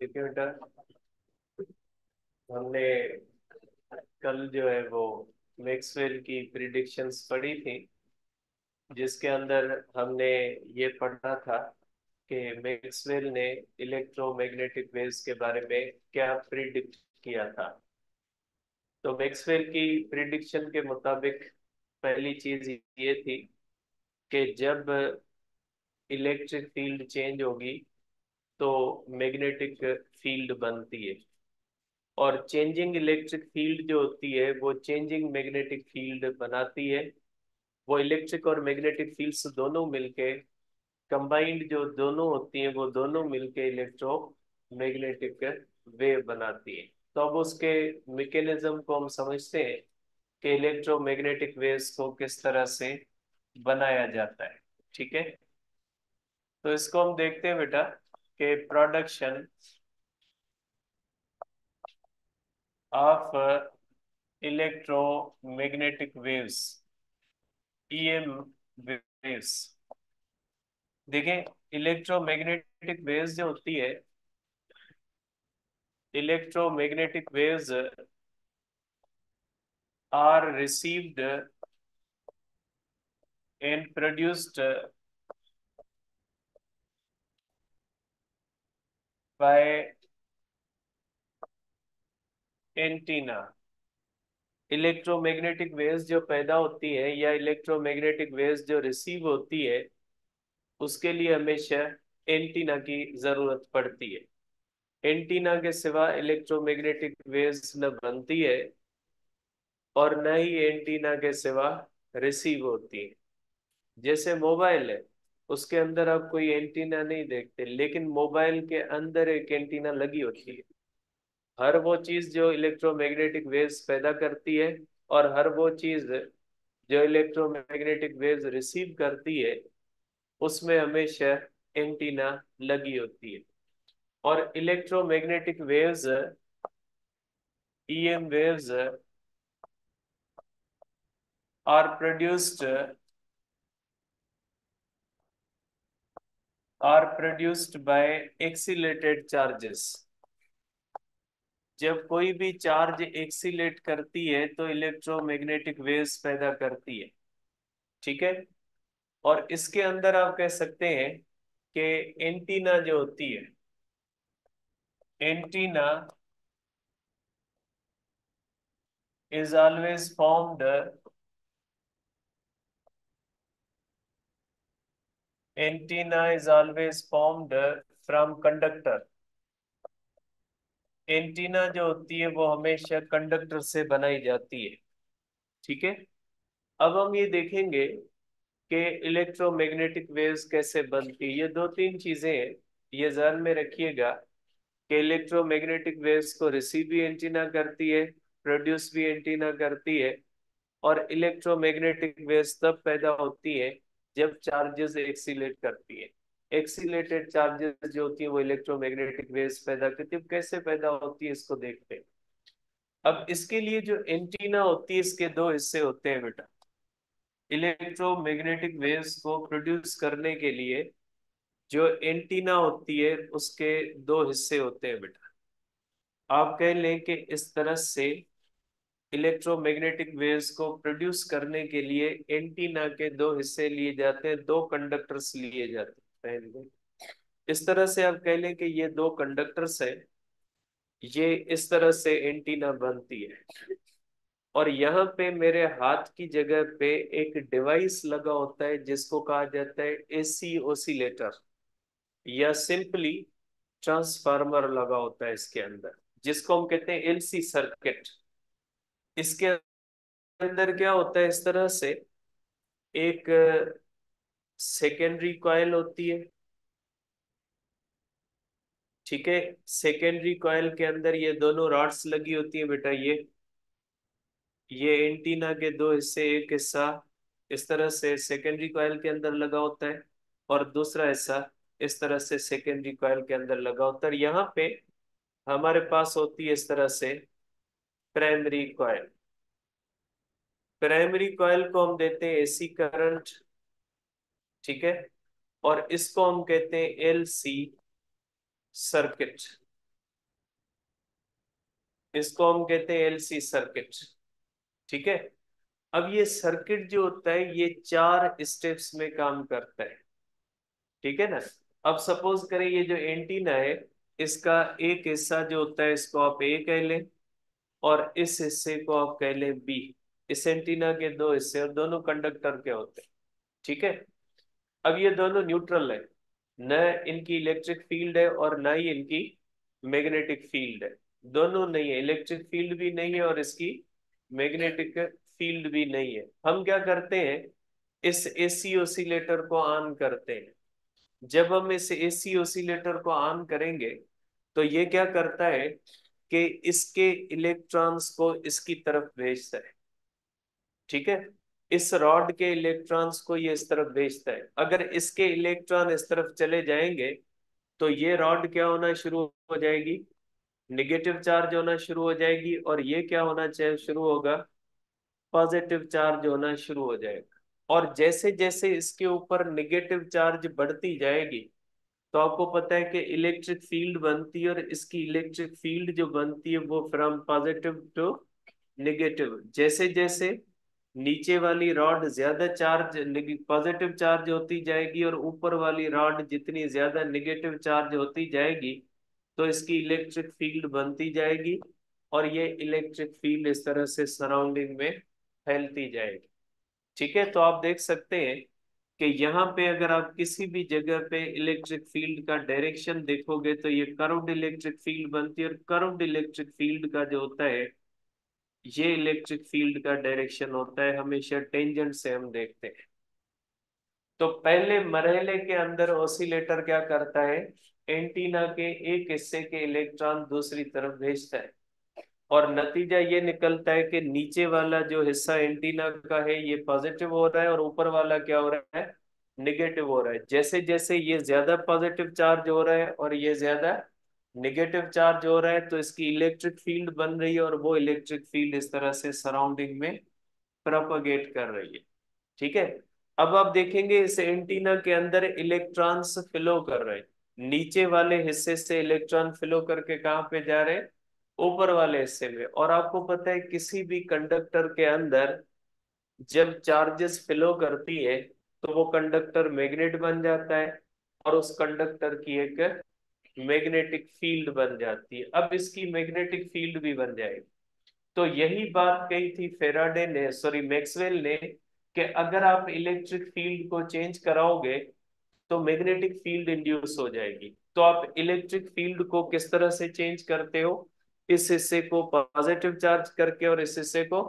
ठीक है बेटा। हमने कल जो है वो मैक्सवेल की प्रिडिक्शंस पढ़ी थी, जिसके अंदर हमने ये पढ़ा था कि मैक्सवेल ने इलेक्ट्रोमैग्नेटिक वेव्स के बारे में क्या प्रिडिक्ट किया था। तो मैक्सवेल की प्रिडिक्शन के मुताबिक पहली चीज ये थी कि जब इलेक्ट्रिक फील्ड चेंज होगी तो मैग्नेटिक फील्ड बनती है, और चेंजिंग इलेक्ट्रिक फील्ड जो होती है वो चेंजिंग मैग्नेटिक फील्ड बनाती है। वो इलेक्ट्रिक और मैग्नेटिक फील्ड्स दोनों मिलके कंबाइंड जो दोनों होती हैं वो दोनों मिलके इलेक्ट्रो मैग्नेटिक वेव बनाती है। तो अब उसके मैकेनिज्म को हम समझते हैं कि इलेक्ट्रोमैग्नेटिक वेव्स को किस तरह से बनाया जाता है। ठीक है, तो इसको हम देखते हैं बेटा कि production of electromagnetic waves, EM waves. देखें, इलेक्ट्रोमैग्नेटिक वेव्स जो होती है, electromagnetic waves are received and produced by antenna. Electromagnetic waves जो पैदा होती है या इलेक्ट्रोमैग्नेटिक वेव्स जो रिसीव होती है, उसके लिए हमेशा एंटीना की जरूरत पड़ती है। एंटीना के सिवा इलेक्ट्रोमैग्नेटिक वेव्स न बनती है और न ही एंटीना के सिवा रिसीव होती है। जैसे मोबाइल है, उसके अंदर आप कोई एंटीना नहीं देखते, लेकिन मोबाइल के अंदर एक एंटीना लगी होती है। हर वो चीज जो इलेक्ट्रोमैग्नेटिक वेव्स पैदा करती है और हर वो चीज जो इलेक्ट्रोमैग्नेटिक वेव्स रिसीव करती है, उसमें हमेशा एंटीना लगी होती है। और electromagnetic waves, EM waves are produced by accelerated charges. जब कोई भी चार्ज एक्सीलेट करती है तो इलेक्ट्रोमैग्नेटिक वेव्स पैदा करती है। ठीक है, और इसके अंदर आप कह सकते हैं कि एंटीना जो होती है, antenna is always formed, antenna is always formed from conductor. Antenna जो होती है वो हमेशा कंडक्टर से बनाई जाती है। ठीक है, अब हम ये देखेंगे कि इलेक्ट्रोमैग्नेटिक वेव्स कैसे बनती है। ये दो तीन चीजें हैं, ये ध्यान में रखिएगा कि इलेक्ट्रोमैग्नेटिक वेव्स को रिसीव भी एंटीना करती है, प्रोड्यूस भी एंटीना करती है। और इलेक्ट्रोमैग्नेटिक वेव्स तब पैदा होती है जब चार्जेस एक्सीलेट करती है। एक्सीलेटेड चार्जेस जो होती है वो इलेक्ट्रोमैग्नेटिक वेव्स पैदा करती है। अब कैसे पैदा होती है इसको देखते हैं। अब इसके लिए जो एंटीना होती है, इसके दो हिस्से होते हैं बेटा। इलेक्ट्रोमैग्नेटिक वेव्स को प्रोड्यूस करने के लिए जो एंटीना होती है उसके दो हिस्से होते हैं बेटा। आप कह लें कि इस तरह से इलेक्ट्रोमैग्नेटिक वेव्स को प्रोड्यूस करने के लिए एंटीना के दो हिस्से लिए जाते हैं, दो कंडक्टर्स लिए जाते हैं पहले में। इस तरह से आप कह लें कि ये दो कंडक्टर्स है, ये इस तरह से एंटीना बनती है। और यहाँ पे मेरे हाथ की जगह पे एक डिवाइस लगा होता है जिसको कहा जाता है एसी ओसिलेटर, या सिंपली ट्रांसफार्मर लगा होता है इसके अंदर, जिसको हम कहते हैं एलसी सर्किट। इसके अंदर क्या होता है, इस तरह से एक सेकेंडरी कॉइल होती है। ठीक है, सेकेंडरी कॉइल के अंदर ये दोनों रॉड्स लगी होती है बेटा। ये एंटीना के दो हिस्से, एक हिस्सा इस तरह से सेकेंडरी कॉइल के अंदर लगा होता है और दूसरा हिस्सा इस तरह से सेकेंडरी कॉइल के अंदर लगा होता है। यहाँ पे हमारे पास होती है इस तरह से प्राइमरी कॉइल। प्राइमरी कॉइल को हम देते हैं एसी करंट, ठीक है, और इसको हम कहते हैं एलसी सर्किट। इसको हम कहते हैं एलसी सर्किट, ठीक है। अब ये सर्किट जो होता है ये 4 स्टेप्स में काम करता है, ठीक है ना। अब सपोज करें ये जो एंटीना है, इसका एक हिस्सा जो होता है इसको आप ए कह लें, और इस हिस्से को आप कह लें बी। इस एंटीना के 2 हिस्से और दोनों कंडक्टर के होते हैं, ठीक है। अब ये दोनों न्यूट्रल है, न इनकी इलेक्ट्रिक फील्ड है और न ही इनकी मैग्नेटिक फील्ड है। दोनों नहीं है, इलेक्ट्रिक फील्ड भी नहीं है और इसकी मैग्नेटिक फील्ड भी नहीं है। हम क्या करते हैं, इस एसी ओसिलेटर को ऑन करते हैं। जब हम इस एसी ओसिलेटर को ऑन करेंगे तो ये क्या करता है कि इसके इलेक्ट्रॉन्स को इसकी तरफ भेजता है, ठीक है। इस रॉड के इलेक्ट्रॉन्स को ये इस तरफ भेजता है। अगर इसके इलेक्ट्रॉन इस तरफ चले जाएंगे तो ये रॉड क्या होना शुरू हो जाएगी, निगेटिव चार्ज होना शुरू हो जाएगी, और ये क्या होना चाहिए शुरू होगा, पॉजिटिव चार्ज होना शुरू हो जाएगा। और जैसे जैसे इसके ऊपर निगेटिव चार्ज बढ़ती जाएगी तो आपको पता है कि इलेक्ट्रिक फील्ड बनती है, और इसकी इलेक्ट्रिक फील्ड जो बनती है वो फ्रॉम पॉजिटिव टू निगेटिव। जैसे जैसे नीचे वाली रॉड ज्यादा चार्ज पॉजिटिव चार्ज होती जाएगी और ऊपर वाली रॉड जितनी ज्यादा निगेटिव चार्ज होती जाएगी तो इसकी इलेक्ट्रिक फील्ड बनती जाएगी, और ये इलेक्ट्रिक फील्ड इस तरह से सराउंडिंग में फैलती जाएगी, ठीक है। तो आप देख सकते हैं कि यहाँ पे अगर आप किसी भी जगह पे इलेक्ट्रिक फील्ड का डायरेक्शन देखोगे तो ये कर्व्ड इलेक्ट्रिक फील्ड बनती है, और कर्व्ड इलेक्ट्रिक फील्ड का जो होता है ये इलेक्ट्रिक फील्ड का डायरेक्शन होता है हमेशा टेंजेंट से हम देखते हैं। तो पहले मरहले के अंदर ऑसिलेटर क्या करता है, एंटीना के एक हिस्से के इलेक्ट्रॉन दूसरी तरफ भेजता है, और नतीजा ये निकलता है कि नीचे वाला जो हिस्सा एंटीना का है ये पॉजिटिव हो रहा है और ऊपर वाला क्या हो रहा है, निगेटिव हो रहा है। जैसे जैसे ये ज्यादा पॉजिटिव चार्ज हो रहा है और ये ज्यादा निगेटिव चार्ज हो रहा है तो इसकी इलेक्ट्रिक फील्ड बन रही है, और वो इलेक्ट्रिक फील्ड इस तरह से सराउंडिंग में प्रोपगेट कर रही है, ठीक है। अब आप देखेंगे इस एंटीना के अंदर इलेक्ट्रॉन्स फ्लो कर रहे हैं, नीचे वाले हिस्से से इलेक्ट्रॉन फ्लो करके कहाँ पे जा रहे हैं, ऊपर वाले हिस्से में। और आपको पता है किसी भी कंडक्टर के अंदर जब चार्जेस फ्लो करती है तो वो कंडक्टर मैग्नेट बन जाता है, और उस कंडक्टर की एक मैग्नेटिक फील्ड बन जाती है। अब इसकी मैग्नेटिक फील्ड भी बन जाएगी। तो यही बात कही थी फेराडे ने, सॉरी मैक्सवेल ने, कि अगर आप इलेक्ट्रिक फील्ड को चेंज कराओगे तो मैग्नेटिक फील्ड इंड्यूस हो जाएगी। तो आप इलेक्ट्रिक फील्ड को किस तरह से चेंज करते हो, इस हिस्से को पॉजिटिव चार्ज करके और इस हिस्से को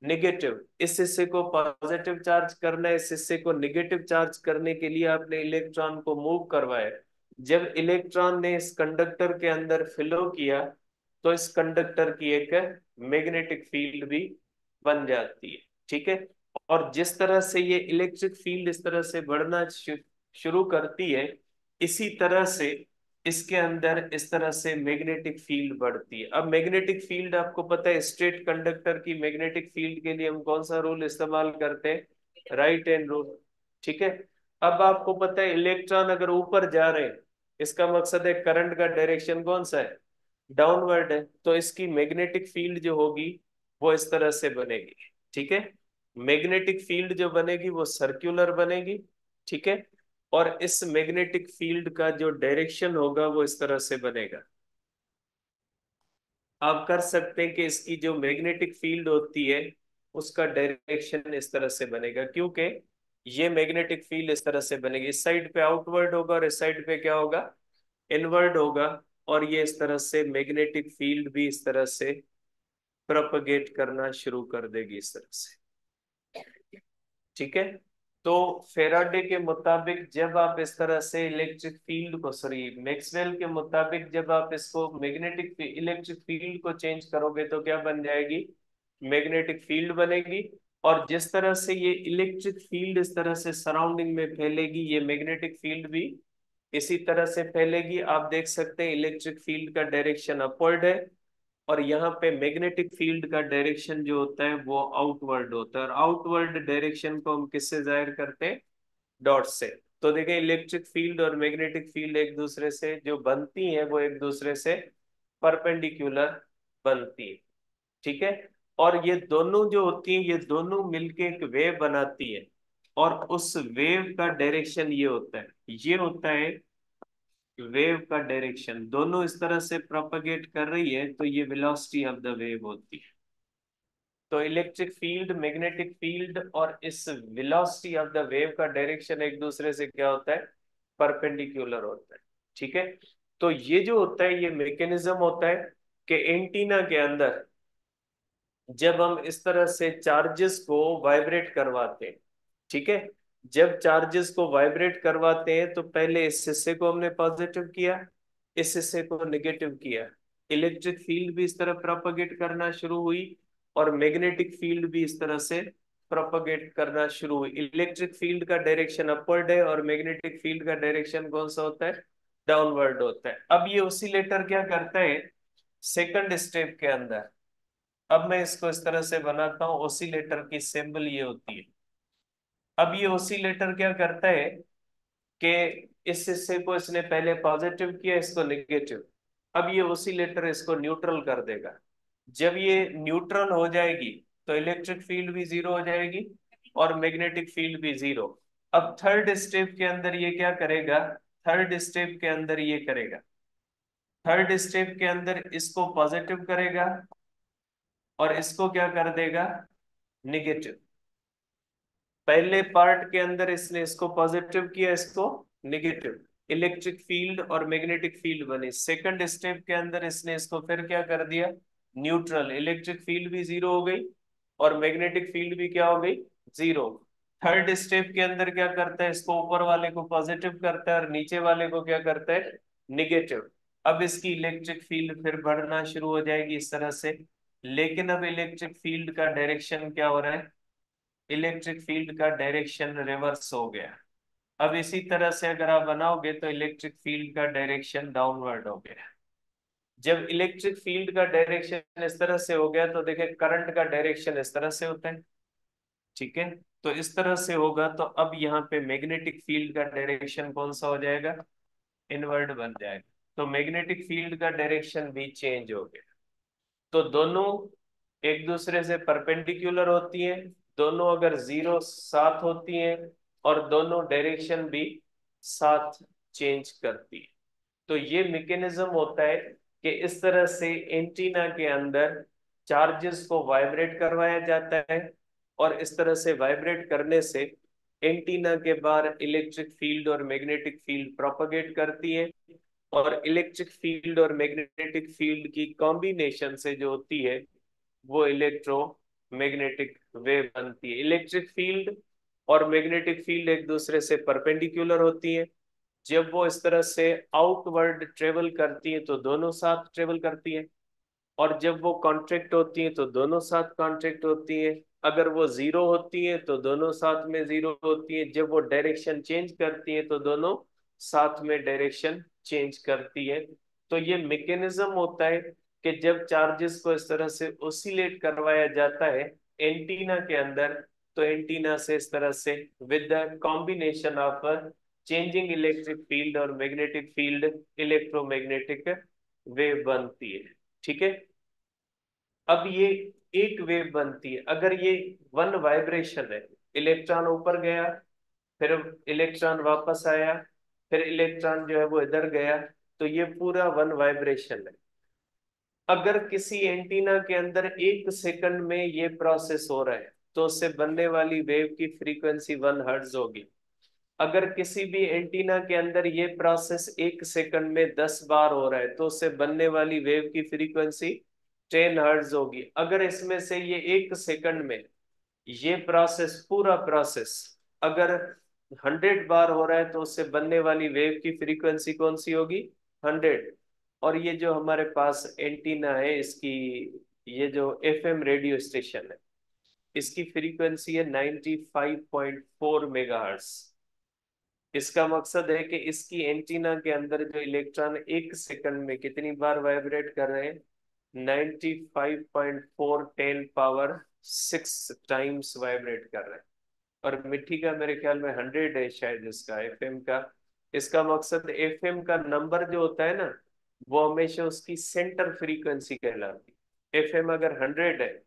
निगेटिव। इस हिस्से को पॉजिटिव चार्ज करना है, इस हिस्से को निगेटिव चार्ज करने के लिए आपने इलेक्ट्रॉन को मूव करवाया। जब इलेक्ट्रॉन ने इस कंडक्टर के अंदर फ्लो किया तो इस कंडक्टर की एक मैग्नेटिक फील्ड भी बन जाती है, ठीक है। और जिस तरह से ये इलेक्ट्रिक फील्ड इस तरह से बढ़ना शुरू करती है, इसी तरह से इसके अंदर इस तरह से मैग्नेटिक फील्ड बढ़ती है। अब मैग्नेटिक फील्ड आपको पता है, स्ट्रेट कंडक्टर की मैग्नेटिक फील्ड के लिए हम कौन सा रूल इस्तेमाल करते हैं, राइट हैंड रूल, ठीक है। अब आपको पता है इलेक्ट्रॉन अगर ऊपर जा रहे हैं, इसका मकसद है करंट का डायरेक्शन कौन सा है, डाउनवर्ड है। तो इसकी मैग्नेटिक फील्ड जो होगी वो इस तरह से बनेगी, ठीक है। मैग्नेटिक फील्ड जो बनेगी वो सर्कुलर बनेगी, ठीक है। और इस मैग्नेटिक फील्ड का जो डायरेक्शन होगा वो इस तरह से बनेगा। आप कर सकते हैं कि इसकी जो मैग्नेटिक फील्ड होती है उसका डायरेक्शन इस तरह से बनेगा, क्योंकि ये मैग्नेटिक फील्ड इस तरह से बनेगी, इस साइड पे आउटवर्ड होगा और इस साइड पे क्या होगा, इनवर्ड होगा। और ये इस तरह से मैग्नेटिक फील्ड भी इस तरह से प्रोपगेट करना शुरू कर देगी इस तरह से, ठीक है। तो फेराडे के मुताबिक जब आप इस तरह से इलेक्ट्रिक फील्ड को, सॉरी मैक्सवेल के मुताबिक जब आप इसको मैग्नेटिक इलेक्ट्रिक फील्ड को चेंज करोगे तो क्या बन जाएगी, मैग्नेटिक फील्ड बनेगी। और जिस तरह से ये इलेक्ट्रिक फील्ड इस तरह से सराउंडिंग में फैलेगी ये मैग्नेटिक फील्ड भी इसी तरह से फैलेगी। आप देख सकते हैं इलेक्ट्रिक फील्ड का डायरेक्शन अपवर्ड है, और यहाँ पे मैग्नेटिक फील्ड का डायरेक्शन जो होता है वो आउटवर्ड होता है। और आउटवर्ड डायरेक्शन को हम किससे जाहिर करते हैं? डॉट से। तो देखें इलेक्ट्रिक फील्ड और मैग्नेटिक फील्ड एक दूसरे से जो बनती है वो एक दूसरे से परपेंडिकुलर बनती है। ठीक है। और ये दोनों जो होती हैं ये दोनों मिलके एक वेव बनाती है, और उस वेव का डायरेक्शन ये होता है, ये होता है वेव का डायरेक्शन। दोनों इस तरह से प्रोपगेट कर रही है तो ये वेलोसिटी ऑफ द वेव होती है। तो इलेक्ट्रिक फील्ड, मैग्नेटिक फील्ड और इस वेलोसिटी ऑफ द वेव का डायरेक्शन एक दूसरे से क्या होता है? परपेंडिकुलर होता है। ठीक है। तो ये जो होता है ये मैकेनिज्म होता है कि एंटीना के अंदर जब हम इस तरह से चार्जेस को वाइब्रेट करवाते हैं, ठीक है, जब चार्जेस को वाइब्रेट करवाते हैं तो पहले इस हिस्से को हमने पॉजिटिव किया, इस हिस्से को नेगेटिव किया। इलेक्ट्रिक फील्ड भी इस तरह प्रोपगेट करना शुरू हुई, और मैग्नेटिक फील्ड भी इस तरह से प्रोपगेट करना शुरू हुई। इलेक्ट्रिक फील्ड का डायरेक्शन अपवर्ड है और मैग्नेटिक फील्ड का डायरेक्शन कौन सा होता है? डाउनवर्ड होता है। अब ये ऑसिलेटर क्या करता है सेकंड स्टेप के अंदर? अब मैं इसको इस तरह से बनाता हूं, ऑसिलेटर की सिंबल ये होती है। अब ये ऑसिलेटर क्या करता है कि इस हिस्से को इसने पहले पॉजिटिव किया, इसको नेगेटिव। अब ये ऑसिलेटर इसको न्यूट्रल कर देगा। जब ये न्यूट्रल हो जाएगी तो इलेक्ट्रिक फील्ड भी जीरो हो जाएगी और मैग्नेटिक फील्ड भी जीरो। अब थर्ड स्टेप के अंदर ये क्या करेगा? थर्ड स्टेप के अंदर ये करेगा, थर्ड स्टेप के अंदर इसको पॉजिटिव करेगा और इसको क्या कर देगा? निगेटिव। पहले पार्ट के अंदर इसने इसको पॉजिटिव किया, इसको निगेटिव। इलेक्ट्रिक फील्ड और मैग्नेटिक फील्ड बनी। सेकंड स्टेप के अंदर इसने इसको फिर क्या कर दिया? न्यूट्रल। इलेक्ट्रिक फील्ड भी जीरो हो गई और मैग्नेटिक फील्ड भी क्या हो गई? जीरो। थर्ड स्टेप के अंदर क्या करता है? इसको ऊपर वाले को पॉजिटिव करता है और नीचे वाले को क्या करता है? निगेटिव। अब इसकी इलेक्ट्रिक फील्ड फिर बढ़ना शुरू हो जाएगी इस तरह से। लेकिन अब इलेक्ट्रिक फील्ड का डायरेक्शन क्या हो रहा है? इलेक्ट्रिक फील्ड का डायरेक्शन रिवर्स हो गया। अब इसी तरह से अगर आप बनाओगे तो इलेक्ट्रिक फील्ड का डायरेक्शन डाउनवर्ड हो गया। जब इलेक्ट्रिक फील्ड का डायरेक्शन इस तरह से हो गया तो देखिए करंट का डायरेक्शन इस तरह से होता है। ठीक है। तो इस तरह से होगा तो अब यहाँ पे मैग्नेटिक फील्ड का डायरेक्शन कौन सा हो जाएगा? इनवर्ड बन जाएगा। तो मैग्नेटिक फील्ड का डायरेक्शन भी चेंज हो गया। तो दोनों एक दूसरे से परपेंडिकुलर होती हैं, दोनों अगर जीरो साथ होती हैं, और दोनों डायरेक्शन भी साथ चेंज करती है। तो ये मैकेनिज्म होता है कि इस तरह से एंटीना के अंदर चार्जेस को वाइब्रेट करवाया जाता है, और इस तरह से वाइब्रेट करने से एंटीना के बाहर इलेक्ट्रिक फील्ड और मैग्नेटिक फील्ड प्रोपगेट करती है, और इलेक्ट्रिक फील्ड और मैग्नेटिक फील्ड की कॉम्बिनेशन से जो होती है वो इलेक्ट्रोमैग्नेटिक वेव बनती है। इलेक्ट्रिक फील्ड और मैग्नेटिक फील्ड एक दूसरे से परपेंडिकुलर होती है। जब वो इस तरह से आउटवर्ड ट्रेवल करती है तो दोनों साथ ट्रेवल करती है, और जब वो कॉन्ट्रैक्ट होती है तो दोनों साथ कॉन्ट्रैक्ट होती है। अगर वो जीरो होती है तो दोनों साथ में जीरो होती है। जब वो डायरेक्शन चेंज करती है तो दोनों साथ में डायरेक्शन चेंज करती है। तो ये मैकेनिज्म होता है कि जब चार्जेस को इस तरह से ओसिलेट करवाया जाता है एंटीना के अंदर, तो एंटीना से इस तरह से with the combination of changing electric field और मैग्नेटिक फील्ड इलेक्ट्रोमैग्नेटिक वेव बनती है। ठीक है। अब ये एक वेव बनती है। अगर ये वन वाइब्रेशन है, इलेक्ट्रॉन ऊपर गया, फिर इलेक्ट्रॉन वापस आया, फिर इलेक्ट्रॉन जो है वो इधर गया, तो ये पूरा वन वाइब्रेशन है। अगर किसी एंटीना के अंदर एक सेकंड में ये प्रोसेस हो रहा है तो उससे बनने वाली वेव की फ्रीक्वेंसी 1 हर्ट्ज होगी। अगर किसी भी एंटीना के अंदर ये प्रोसेस एक सेकंड में 10 बार हो रहा है तो उससे बनने वाली वेव की फ्रीक्वेंसी 10 हर्ट्ज होगी। अगर इसमें से ये एक सेकंड में ये प्रोसेस, पूरा प्रोसेस अगर 100 बार हो रहा है तो उससे बनने वाली वेव की फ्रीक्वेंसी कौन सी होगी? 100। और ये जो हमारे पास एंटीना है इसकी, ये जो एफएम रेडियो स्टेशन है, इसकी फ्रीक्वेंसी है 95.4 मेगाहर्ट्ज। इसका मकसद है कि इसकी एंटीना के अंदर जो इलेक्ट्रॉन एक सेकंड में कितनी बार वाइब्रेट कर रहे हैं, 95.4 10 पावर 6 टाइम्स वाइब्रेट कर रहे हैं। और मिट्टी का मेरे ख्याल में 100 है शायद इसका, एफएम का। इसका मकसद, एफएम का नंबर जो होता है ना, वो हमेशा उसकी सेंटर फ्रीक्वेंसी कहलाती है। एफएम अगर 100 है,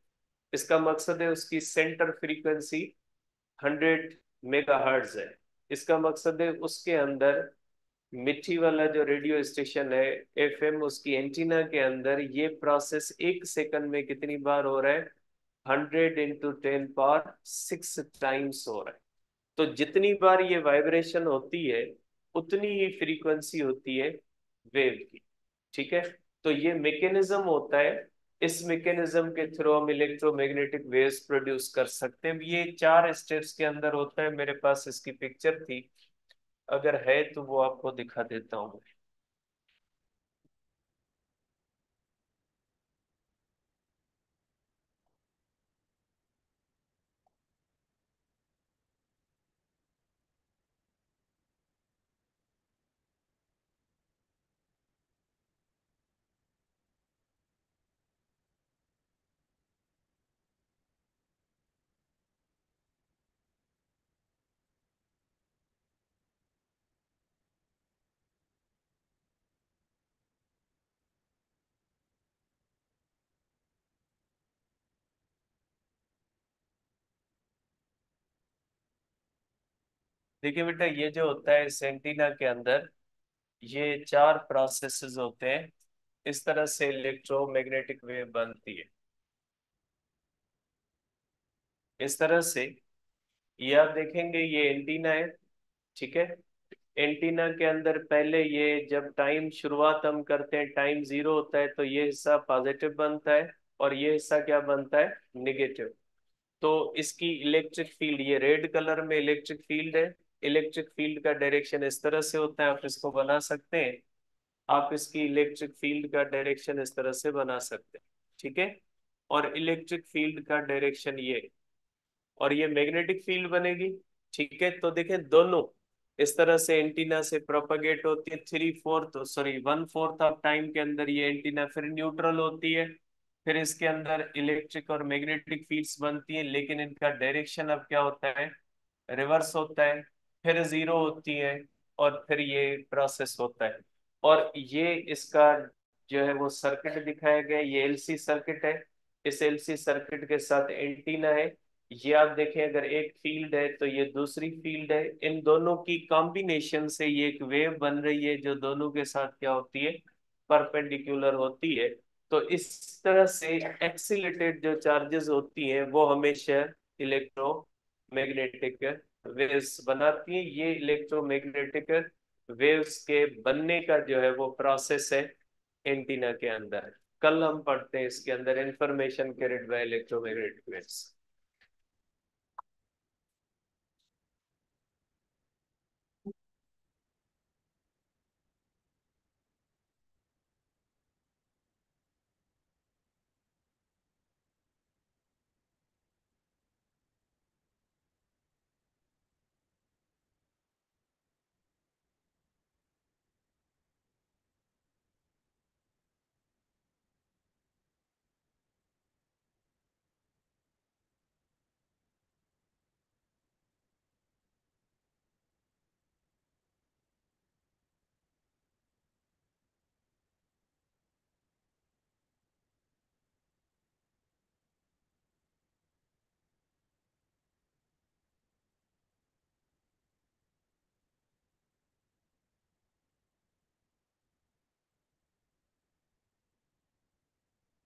इसका मकसद है उसकी सेंटर फ्रीक्वेंसी 100 मेगाहर्ट्ज है। इसका मकसद है उसके अंदर मिट्टी वाला जो रेडियो स्टेशन है, एफएम, उसकी एंटीना के अंदर ये प्रोसेस एक सेकंड में कितनी बार हो रहा है, 100 × 10 पावर 6 टाइम्स हो रहा है। तो जितनी बार ये वाइब्रेशन होती है, उतनी ही फ्रीक्वेंसी होती है वेव की। ठीक है। तो ये मैकेनिज्म होता है। इस मैकेनिज्म के थ्रू हम इलेक्ट्रोमैग्नेटिक वेव्स प्रोड्यूस कर सकते हैं। ये 4 स्टेप्स के अंदर होता है। मेरे पास इसकी पिक्चर थी, अगर है तो वो आपको दिखा देता हूँ। देखिए बेटा, ये जो होता है इस एंटीना के अंदर, ये 4 प्रोसेसेस होते हैं। इस तरह से इलेक्ट्रोमैग्नेटिक वेव बनती है, इस तरह से। ये आप देखेंगे, ये एंटीना है। ठीक है। एंटीना के अंदर पहले ये, जब टाइम शुरुआत हम करते हैं, टाइम 0 होता है, तो ये हिस्सा पॉजिटिव बनता है और ये हिस्सा क्या बनता है, निगेटिव। तो इसकी इलेक्ट्रिक फील्ड, ये रेड कलर में इलेक्ट्रिक फील्ड है। इलेक्ट्रिक फील्ड का डायरेक्शन इस तरह से होता है, आप इसको बना सकते हैं। आप इसकी इलेक्ट्रिक फील्ड का डायरेक्शन इस तरह से बना सकते हैं। ठीक है। और इलेक्ट्रिक फील्ड का डायरेक्शन ये, और ये मैग्नेटिक फील्ड बनेगी। ठीक है। तो देखें, दोनों इस तरह से एंटीना से प्रोपागेट होती है। 1/4 ऑफ टाइम के अंदर ये एंटीना फिर न्यूट्रल होती है। फिर इसके अंदर इलेक्ट्रिक और मैग्नेटिक फील्ड्स बनती हैं, लेकिन इनका डायरेक्शन अब क्या होता है, रिवर्स होता है। फिर 0 होती है और फिर ये प्रोसेस होता है। और ये इसका जो है वो सर्किट दिखाया गया है, ये एलसी सर्किट है। इस एलसी सर्किट के साथ एंटीना है। ये आप देखें, अगर एक फील्ड है तो ये दूसरी फील्ड है। इन दोनों की कॉम्बिनेशन से ये एक वेव बन रही है, जो दोनों के साथ क्या होती है, परपेंडिकुलर होती है। तो इस तरह से एक्सिलेटेड जो चार्जेस होती हैं, वो हमेशा इलेक्ट्रोमैग्नेटिक वेव्स बनाती हैं। ये इलेक्ट्रोमैग्नेटिक वेव्स के बनने का जो है वो प्रोसेस है एंटीना के अंदर। कल हम पढ़ते हैं इसके अंदर information carried by electromagnetic waves.